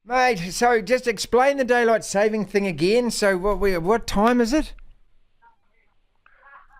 Mate, so just explain the daylight saving thing again. So what time is it?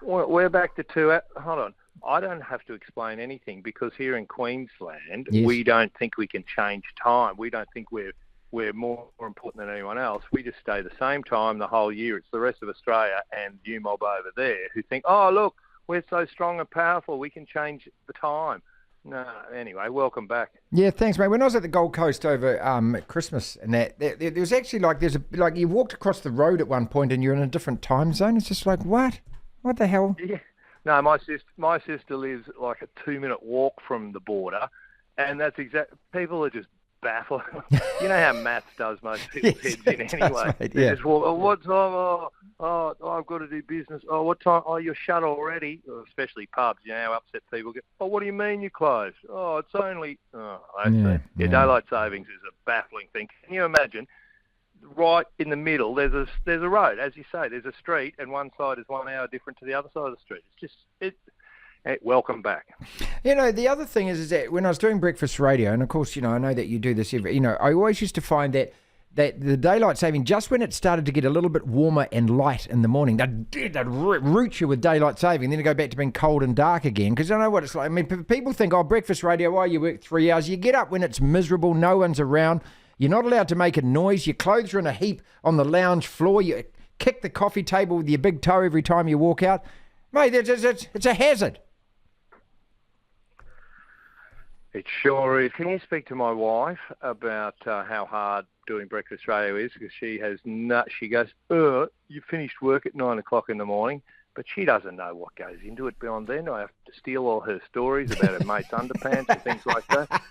We're back to hold on. I don't have to explain anything because here in Queensland, Yes. we don't think we can change time. We don't think we're more important than anyone else. We just stay the same time the whole year. It's the rest of Australia and you mob over there who think, oh, look, we're so strong and powerful, we can change the time. No, anyway, welcome back. Yeah, thanks, mate. When I was at the Gold Coast over Christmas and there was actually like you walked across the road at one point and you're in a different time zone. It's just like, what? What the hell? Yeah. No, my sister lives like a 2-minute walk from the border, and that's people are just baffled. You know how maths does most people's heads in anyway. Mate, They yeah. just walk, what time? Oh, I've got to do business. Oh, what time? Oh, you're shut already. Especially pubs, you know how upset people get. Oh, what do you mean you're closed? Oh, it's only... Oh, Yeah. daylight savings is a baffling thing. Can you imagine? Right in the middle, there's a road, as you say. There's a street, and one side is 1 hour different to the other side of the street. It's just welcome back. You know, the other thing is that when I was doing breakfast radio, and of course, I know that you do this every, I always used to find that the daylight saving, just when it started to get a little bit warmer and light in the morning, they'd root you with daylight saving, then it go back to being cold and dark again. Because I know what it's like. I mean, people think, oh, breakfast radio, you work 3 hours. You get up when it's miserable, no one's around. You're not allowed to make a noise. Your clothes are in a heap on the lounge floor. You kick the coffee table with your big toe every time you walk out. Mate, it's a hazard. It sure is. Can you speak to my wife about how hard doing breakfast radio is? Because she goes, you finished work at 9 o'clock in the morning, but she doesn't know what goes into it beyond then. I have to steal all her stories about her mate's underpants and things like that.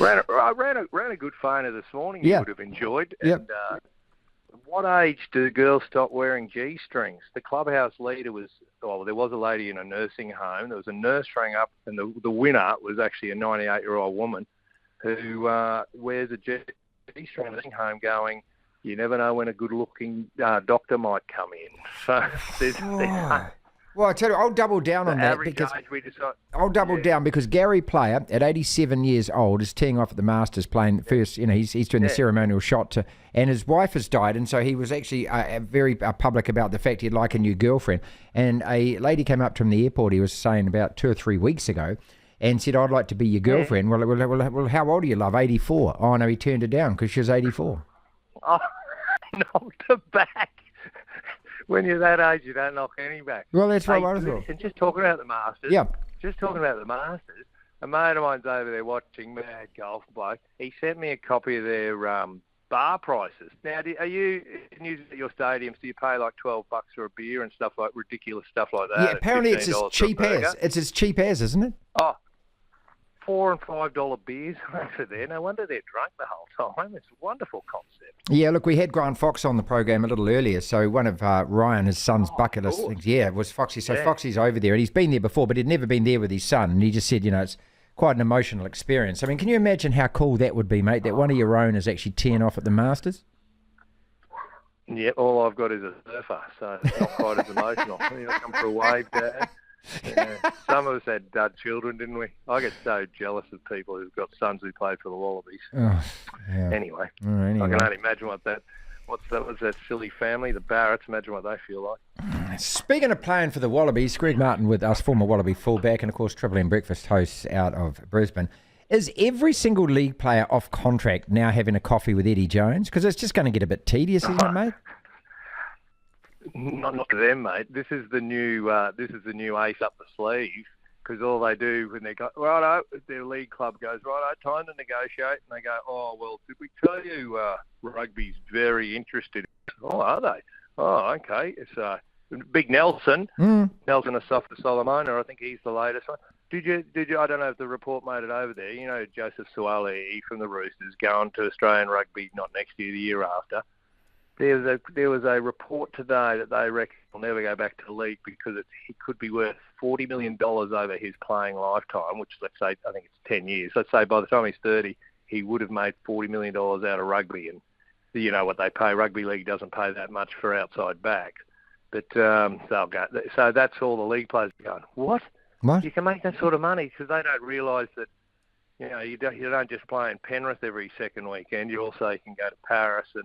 I ran a good phoner this morning you would have enjoyed. Yep. And what age do girls stop wearing G-strings? The clubhouse leader there was a lady in a nursing home. There was a nurse rang up, and the winner was actually a 98-year-old woman who wears a G-string in a nursing home going, you never know when a good-looking doctor might come in. So Well, I tell you, I'll double down on that because because Gary Player at 87 years old is teeing off at the Masters playing first. He's doing the ceremonial shot and his wife has died, and so he was actually very public about the fact he'd like a new girlfriend. And a lady came up to him in the airport. He was saying about 2 or 3 weeks ago, and said, "I'd like to be your girlfriend." Yeah. Well, how old are you, love? 84. Oh no, he turned her down because she was 84. Oh, knocked her back. When you're that age, you don't knock any back. Well, that's what I thought. And just talking about the Masters. Yeah. Just talking about the Masters. A mate of mine's over there watching Mad Golf bloke. He sent me a copy of their bar prices. Now, are you using at your stadiums? Do you pay like $12 for a beer and stuff like ridiculous stuff like that? Yeah, apparently it's as cheap as. It's as cheap as, isn't it? Oh, $4 and $5 beers over there. No wonder they're drunk the whole time. It's a wonderful concept. Yeah, look, we had Grant Fox on the program a little earlier. So one of Ryan, his son's bucket list things, was Foxy. So Foxy's over there, and he's been there before, but he'd never been there with his son. And he just said, it's quite an emotional experience. I mean, can you imagine how cool that would be, mate? That one of your own is actually teeing off at the Masters. Yeah, all I've got is a surfer, so it's not quite as emotional. Come for a wave, Dad. Yeah. Some of us had dud children, didn't we? I get so jealous of people who've got sons who played for the Wallabies. Oh, yeah. Anyway, I can only imagine what's that silly family, the Barretts. Imagine what they feel like. Speaking of playing for the Wallabies, Greg Martin with us, former Wallaby fullback, and of course Triple M breakfast hosts out of Brisbane. Is every single league player off contract now having a coffee with Eddie Jones? Because it's just going to get a bit tedious, isn't it, mate? Not to them, mate. This is the new ace up the sleeve, because all they do when they go, righto, their league club goes, righto, time to negotiate, and they go, oh, well, did we tell you rugby's very interested? Oh, are they? Oh, okay. It's Big Nelson, Nelson Asafa Solomona, I think he's the latest one. Did you? I don't know if the report made it over there. Joseph Suaalii from the Roosters going to Australian rugby, not next year, the year after. There was a report today that they reckon he'll never go back to the league because he could be worth $40 million over his playing lifetime, which, let's say, I think it's 10 years. Let's say by the time he's 30, he would have made $40 million out of rugby. And you know what they pay. Rugby league doesn't pay that much for outside backs. But they'll go. So that's all the league players are going, what? You can make that sort of money because they don't realise that, You don't just play in Penrith every second weekend. You also can go to Paris and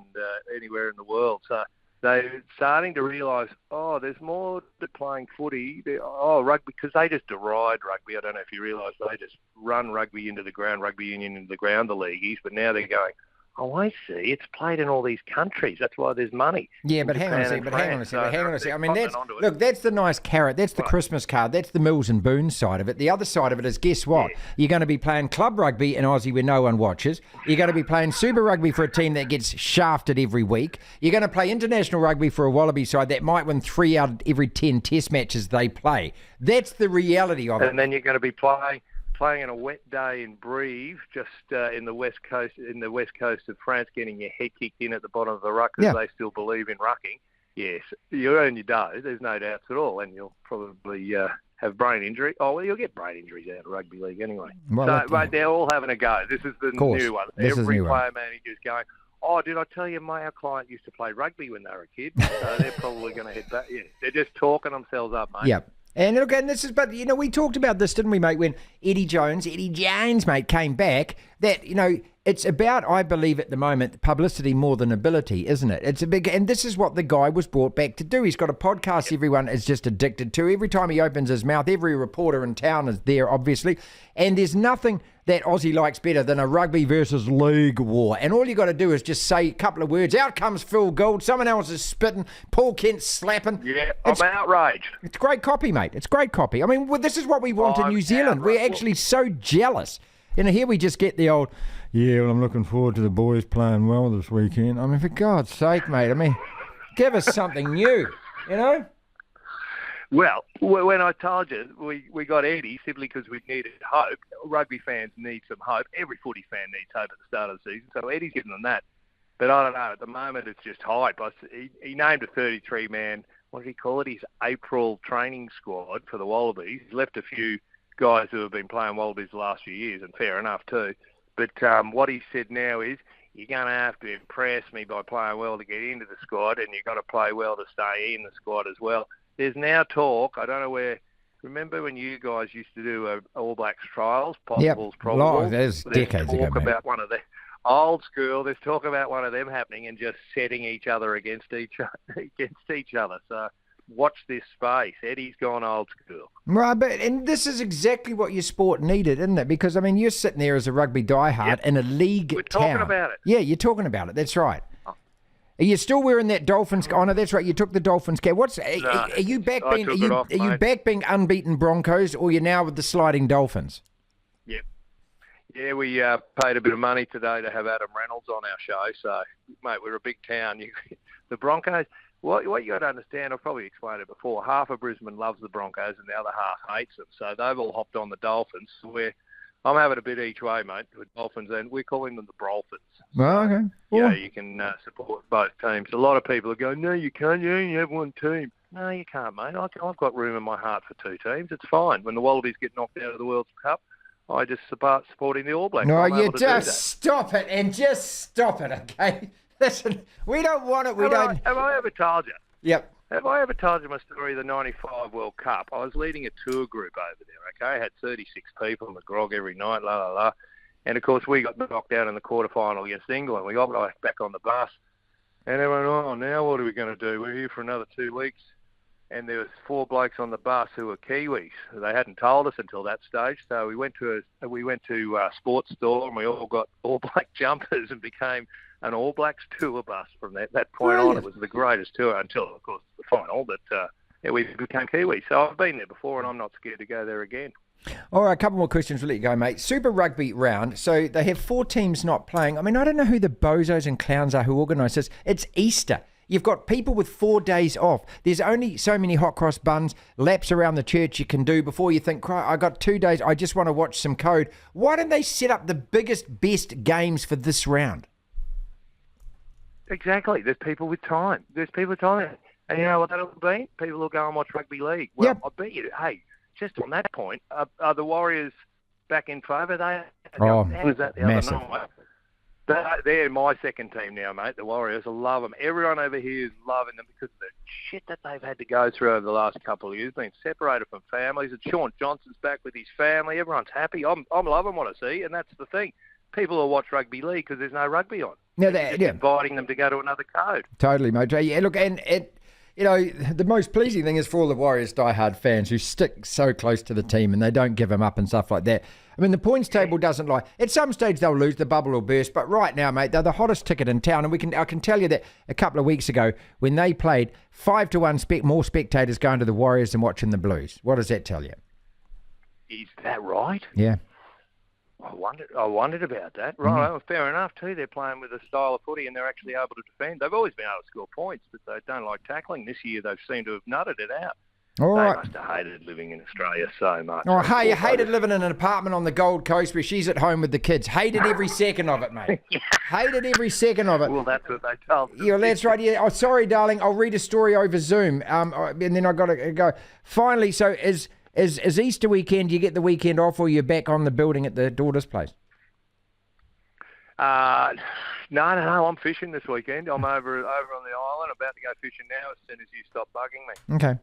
anywhere in the world. So they're starting to realise, there's more to playing footy. Rugby, because they just deride rugby. I don't know if you realise, they just run rugby into the ground, rugby union into the ground, the leagueies. But now they're going, I see. It's played in all these countries. That's why there's money. Yeah, but hang on a second. I mean, that's the nice carrot. That's the Christmas card. That's the Mills and Boone side of it. The other side of it is, guess what? Yeah. You're going to be playing club rugby in Aussie where no one watches. You're going to be playing Super Rugby for a team that gets shafted every week. You're going to play international rugby for a Wallaby side that might win 3 out of every 10 test matches they play. That's the reality of it. And then you're going to be playing on a wet day in Brive, just in the west coast of France, getting your head kicked in at the bottom of the ruck because they still believe in rucking. Yes, you earn your dough. There's no doubts at all, and you'll probably have brain injury. Oh, well, you'll get brain injuries out of rugby league anyway. Well, but they're all having a go. This is the new one. Every player manager's going, did I tell you our client used to play rugby when they were a kid? So they're probably going to head back. Yeah, they're just talking themselves up, mate. Yep. And look, but we talked about this, didn't we, mate, when Eddie Jones, mate, came back, that, it's about, I believe at the moment, publicity more than ability, isn't it? And this is what the guy was brought back to do. He's got a podcast everyone is just addicted to. Every time he opens his mouth, every reporter in town is there, obviously. And there's nothing that Aussie likes better than a rugby versus league war. And all you got to do is just say a couple of words. Out comes Phil Gould. Someone else is spitting. Paul Kent's slapping. Yeah, I'm outraged. It's great copy, mate. It's great copy. I mean, this is what we want in New Zealand. We're actually so jealous. Here we just get the old, I'm looking forward to the boys playing well this weekend. I mean, for God's sake, mate. I mean, give us something new, Well, when I told you we got Eddie simply because we needed hope. Rugby fans need some hope. Every footy fan needs hope at the start of the season. So Eddie's giving them that. But I don't know. At the moment, it's just hype. He named a 33-man, what did he call it? His April training squad for the Wallabies. He's left a few guys who have been playing Wallabies the last few years, and fair enough too. But what he said now is, you're going to have to impress me by playing well to get into the squad, and you've got to play well to stay in the squad as well. There's now talk, I don't know where, remember when you guys used to do All Blacks trials, possibles, probables? There's decades ago, mate. About one of the old school, there's talk about one of them happening and just setting each other against each other. So watch this space. Eddie's gone old school. Right, and this is exactly what your sport needed, isn't it? Because, I mean, you're sitting there as a rugby diehard in a league We're talking about it. Yeah, you're talking about it. That's right. Are you still wearing that Dolphins? Oh no, that's right. You took the Dolphins cap. Are you back being? Are you back being unbeaten Broncos, or you're now with the sliding Dolphins? Yep. Yeah, we paid a bit of money today to have Adam Reynolds on our show. So, mate, we're a big town. The Broncos. What you got to understand, I've probably explained it before. Half of Brisbane loves the Broncos, and the other half hates them. So they've all hopped on the Dolphins. I'm having a bit each way, mate, with Dolphins, and we're calling them the Brolphins. Oh, okay. Yeah, you can support both teams. A lot of people are going, no, you can't. You only have one team. No, you can't, mate. I've got room in my heart for two teams. It's fine. When the Wallabies get knocked out of the World Cup, I just supporting the All Blacks. No, you just stop it, okay? Listen, we don't want it. Have I ever told you? Yep. Have I ever told you my story of the 95 World Cup? I was leading a tour group over there, okay? I had 36 people in the grog every night, And, of course, we got knocked out in the quarterfinal against England. We got back on the bus. And everyone, now what are we going to do? We're here for another 2 weeks. And there was 4 blokes on the bus who were Kiwis. They hadn't told us until that stage. So we went to a sports store and we all got All Black jumpers and became an All Blacks tour bus from that point on. It was the greatest tour until, of course, the final. But we became Kiwis. So I've been there before and I'm not scared to go there again. All right, a couple more questions. We'll let you go, mate. Super Rugby round. So they have 4 teams not playing. I mean, I don't know who the bozos and clowns are who organise this. It's Easter. You've got people with 4 days off. There's only so many hot cross buns, laps around the church you can do before you think, I got 2 days, I just want to watch some code. Why don't they set up the biggest, best games for this round? Exactly. There's people with time. And you know what that'll be? People will go and watch rugby league. Well, yep. I bet you, hey, just on that point, are the Warriors back in favour? Was that the massive. other night? They're my second team now, mate, the Warriors. I love them. Everyone over here is loving them because of the shit that they've had to go through over the last couple of years, being separated from families. And Sean Johnson's back with his family. Everyone's happy. I'm loving what I see, and that's the thing. People will watch rugby league because there's no rugby on. Now, inviting them to go to another code. Totally, mate. Yeah, look, and you know, the most pleasing thing is for all the Warriors diehard fans who stick so close to the team and they don't give them up and stuff like that. I mean, the points table doesn't lie. At some stage they'll lose, the bubble will burst, but right now, mate, they're the hottest ticket in town. And I can tell you that a couple of weeks ago when they played, 5-1 more spectators going to the Warriors than watching the Blues. What does that tell you? Is that right? Yeah. I wondered about that. Right, well, fair enough too. They're playing with a style of footy and they're actually able to defend. They've always been able to score points, but they don't like tackling. This year they've seemed to have nutted it out. All they right. must have hated living in Australia so much. Oh, hey, you hated living in an apartment on the Gold Coast where she's at home with the kids. Hated every second of it, mate. Hated every second of it. Well, that's what they told us. Yeah, that's right. Yeah. Oh, sorry, darling. I'll read a story over Zoom. And then I got to go. Finally, so is Easter weekend, you get the weekend off or you're back on the building at the daughter's place? No, I'm fishing this weekend. I'm over on the island, about to go fishing now as soon as you stop bugging me. Okay.